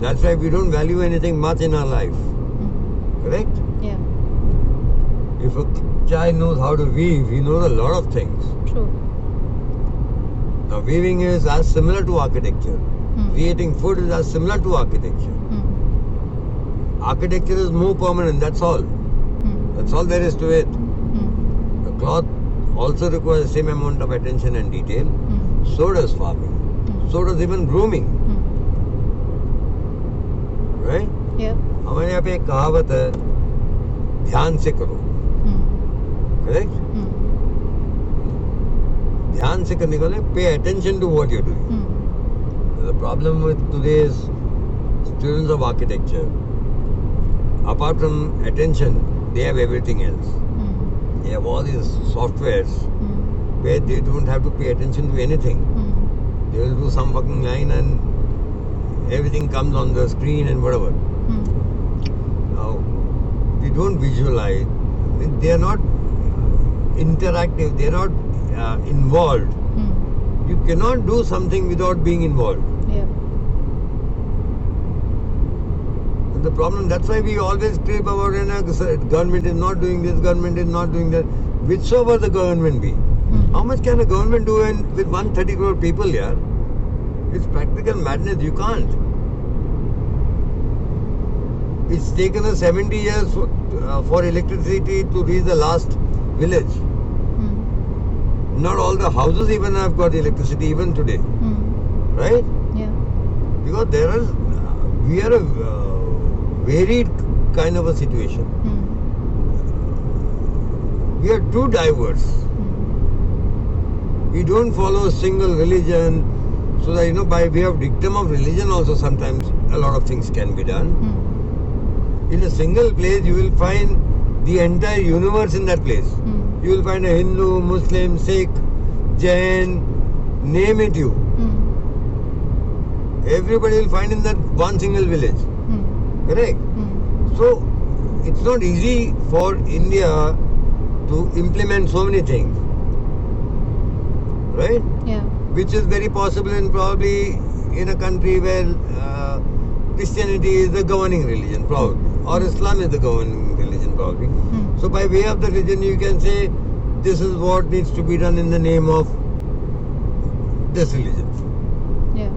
That's why we don't value anything much in our life. Correct? Yeah. If a child knows how to weave, he knows a lot of things. True. Now, weaving is as similar to architecture. Creating food is as similar to architecture. Architecture is more permanent, that's all. That's all there is to it. A cloth also requires the same amount of attention and detail. So does farming. So does even grooming. Right? Yeah. हमारे यहाँ पे एक कहावत है, ध्यान से करो. Correct? ध्यान से करने का मतलब pay attention to what you're doing. The problem with today's students of architecture, apart from attention, they have everything else. They have all these softwares where they don't have to pay attention to anything. They will do some fucking line and everything comes on the screen and whatever. Now, they don't visualize. They are not interactive. They are not involved. You cannot do something without being involved. Yeah. And the problem, that's why we always crib about government is not doing this, government is not doing that. Whichever the government be. How much can a government do with 130 crore people here? It's practical madness. You can't. It's taken us 70 years for electricity to reach the last village. Not all the houses even have got electricity even today. Right? Yeah. Because we are a varied kind of a situation. We are too diverse. We don't follow a single religion. So that, by way of dictum of religion also sometimes a lot of things can be done. In a single place you will find the entire universe in that place. You will find a Hindu, Muslim, Sikh, Jain, name it you. Everybody will find in that one single village. Correct? So, it's not easy for India to implement so many things. Right? Yeah. Which is very possible in probably in a country where Christianity is the governing religion, probably. Or Islam is the governing religion, probably. So by way of the religion, you can say, this is what needs to be done in the name of this religion. Yeah.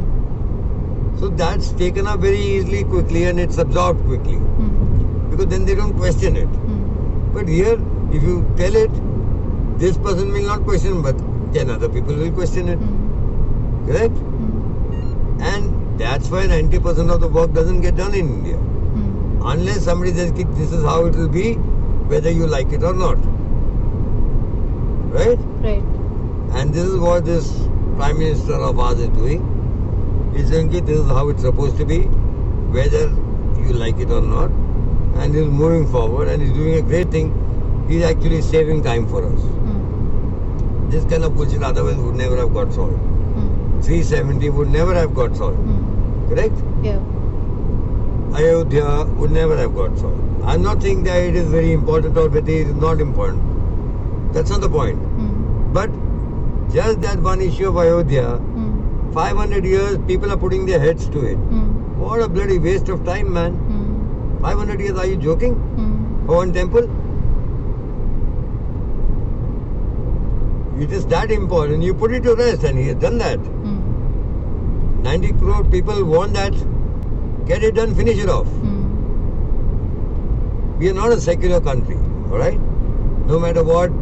So that's taken up very easily, quickly, and it's absorbed quickly. Because then they don't question it. But here, if you tell it, this person will not question, but 10 other people will question it. Correct? And that's why 90% of the work doesn't get done in India. Unless somebody says, this is how it will be, whether you like it or not. Right? Right. And this is what this Prime Minister of ours is doing. He's saying this is how it's supposed to be, whether you like it or not. And he's moving forward and he's doing a great thing. He's actually saving time for us. This kind of bullshit otherwise would never have got solved. 370 would never have got solved. Correct? Yeah. Ayodhya would never have got solved. I'm not saying that it is very important or whether it is not important. That's not the point. But just that one issue of Ayodhya, 500 years people are putting their heads to it. What a bloody waste of time, man. 500 years, are you joking? For one temple? It is that important. You put it to rest and he has done that. 90 crore people want that. Get it done, finish it off. We are not a secular country, alright? No matter what,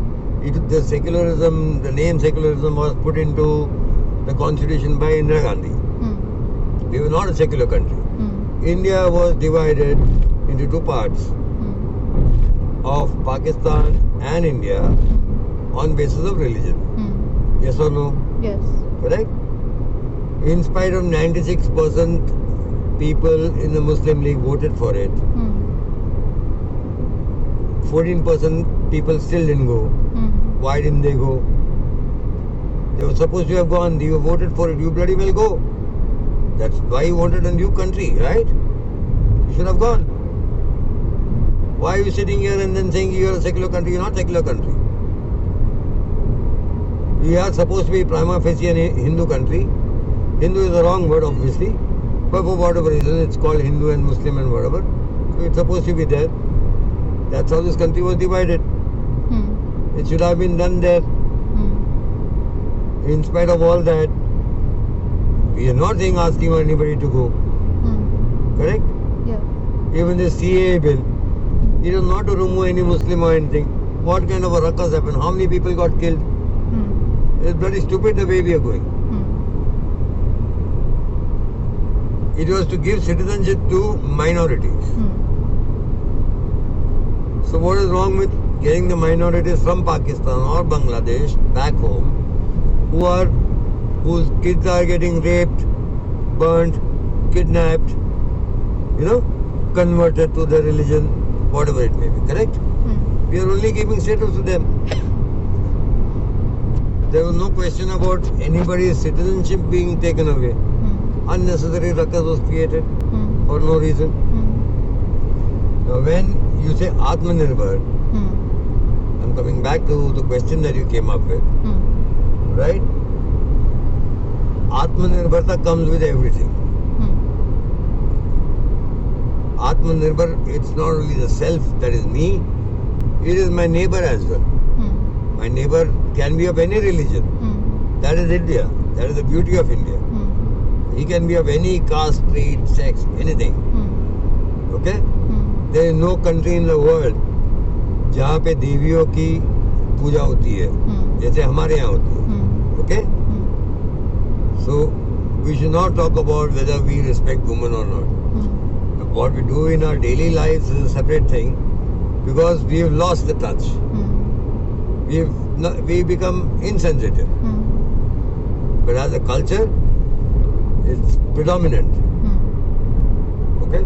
the secularism, the name secularism was put into the constitution by Indira Gandhi. We were not a secular country. India was divided into two parts of Pakistan and India on basis of religion. Yes or no? Yes. Correct? In spite of 96% people in the Muslim League voted for it, 14% people still didn't go. Why didn't they go? They were supposed to have gone. You voted for it. You bloody well go. That's why you wanted a new country, right? You should have gone. Why are you sitting here and then saying you are a secular country? You're not a secular country. We are supposed to be prima facie a Hindu country. Hindu is the wrong word, obviously. But for whatever reason, it's called Hindu and Muslim and whatever. So it's supposed to be there. That's how this country was divided. It should have been done there. In spite of all that, we are not saying asking anybody to go. Correct? Yeah. Even the CAA bill, it is not to remove any Muslim or anything. What kind of a ruckus happened? How many people got killed? It's bloody stupid the way we are going. It was to give citizenship to minorities. So what is wrong with getting the minorities from Pakistan or Bangladesh back home whose kids are getting raped, burnt, kidnapped, converted to their religion, whatever it may be, correct? We are only giving status to them. There was no question about anybody's citizenship being taken away. Unnecessary ruckus was created for no reason. Now when you say Atmanirbhar, I'm coming back to the question that you came up with, right? Atmanirbharta comes with everything. Atmanirbhar, it's not only the self that is me, it is my neighbor as well. My neighbor can be of any religion. That is India. That is the beauty of India. He can be of any caste, creed, sex, anything. Okay? There is no country in the world जहाँ पे देवियों की पूजा होती है जैसे हमारे यहाँ होती है. Okay? So we should not talk about whether we respect women or not. What we do in our daily lives is a separate thing because we have lost the touch. We become insensitive. But as a culture, it's predominant. Okay?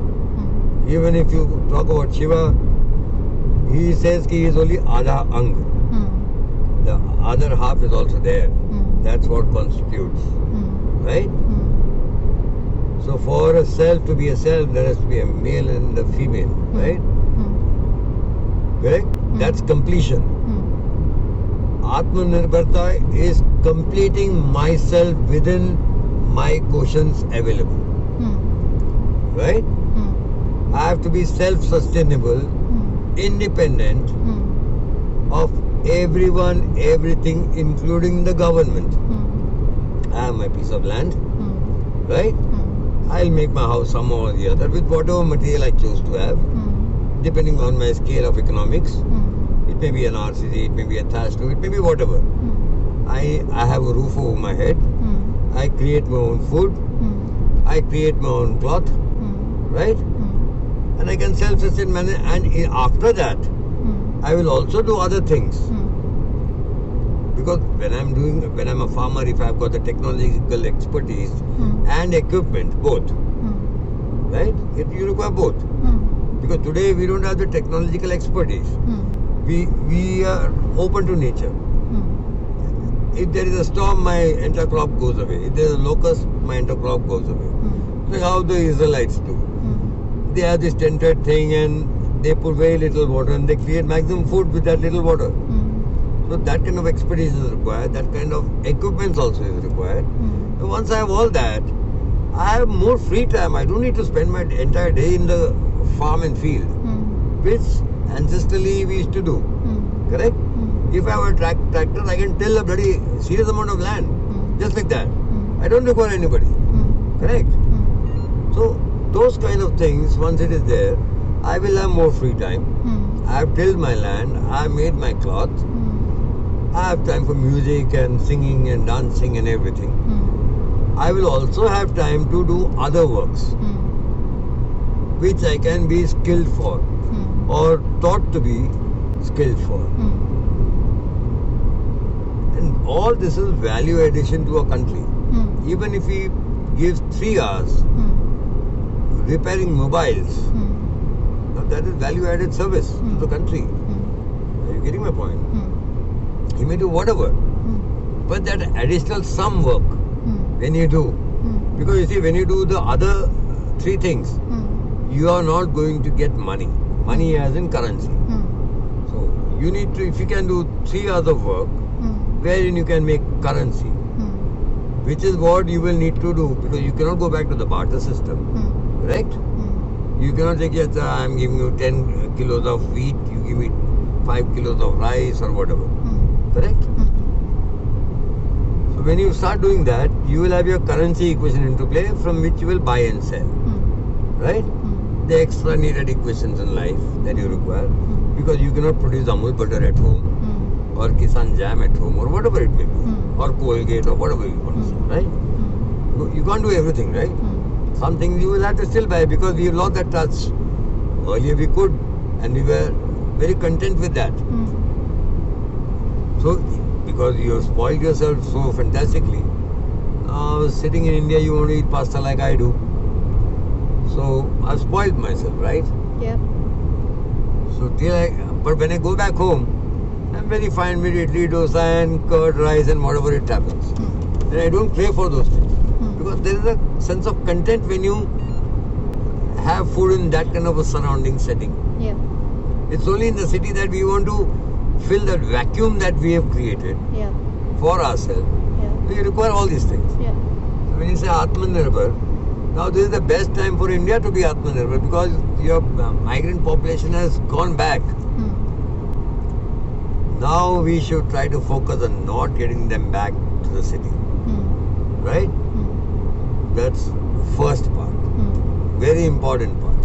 Even if you talk about Shiva, he says he is only Adha Ang. The other half is also there. That's what constitutes. Right? So for a self to be a self, there has to be a male and a female. Right? Correct? That's completion. Atmanirbharta is completing myself within my quotients available. Right? I have to be self-sustainable, independent of everyone, everything, including the government. I have my piece of land. Right? I'll make my house somehow or the other with whatever material I choose to have, depending on my scale of economics. It may be an RCC, it may be a thatched roof, it may be whatever. I have a roof over my head. I create my own food. I create my own cloth. Right? And I can self-sustain manage. And after that, I will also do other things. Because when I'm a farmer, if I've got the technological expertise and equipment, both, right? You require both. Because today we don't have the technological expertise. We are open to nature. If there is a storm, my entire crop goes away. If there is a locust, my entire crop goes away. Like how the Israelites do. They have this tented thing and they put very little water and they create maximum food with that little water. So that kind of expertise is required. That kind of equipment also is required. So once I have all that, I have more free time. I don't need to spend my entire day in the farm and field, which ancestrally we used to do. Correct? If I have a tractor, I can till a bloody serious amount of land. Just like that. I don't require anybody. Correct? So those kind of things, once it is there, I will have more free time. I have tilled my land. I have made my cloth. I have time for music and singing and dancing and everything. I will also have time to do other works, which I can be skilled for or taught to be skilled for. And all this is value addition to a country. Even if we give 3 hours repairing mobiles, now that is value added service to the country. Are you getting my point? He may do whatever, but that additional some work when you do, because you see, when you do the other 3 things, you are not going to get money. Money as in currency. So you need to, if you can do 3 hours of work, wherein you can make currency, which is what you will need to do, because you cannot go back to the barter system, correct? You cannot say, yes, I'm giving you 10 kilos of wheat, you give me 5 kilos of rice or whatever, correct? So when you start doing that, you will have your currency equation into play from which you will buy and sell, right? The extra needed equations in life that you require, because you cannot produce Amul butter at home, or Kisan jam at home, or whatever it may be, or Colgate, or whatever you want to say, right? You can't do everything, right? Some things you will have to still buy, because we have lost that touch. Earlier we could, and we were very content with that. So, because you have spoiled yourself so fantastically, now sitting in India you want to eat pasta like I do. So, I've spoiled myself, right? Yeah. So, but when I go back home, I'm very fine with idli, dosa and curd rice and whatever it happens. And I don't crave for those things. Because there is a sense of content when you have food in that kind of a surrounding setting. Yeah. It's only in the city that we want to fill that vacuum that we have created Yeah. for ourselves. Yeah. We require all these things. Yeah. So when you say Atmanirbhar, now this is the best time for India to be Atmanirbhar, because your migrant population has gone back. Now we should try to focus on not getting them back to the city. Right? That's the first part. Very important part.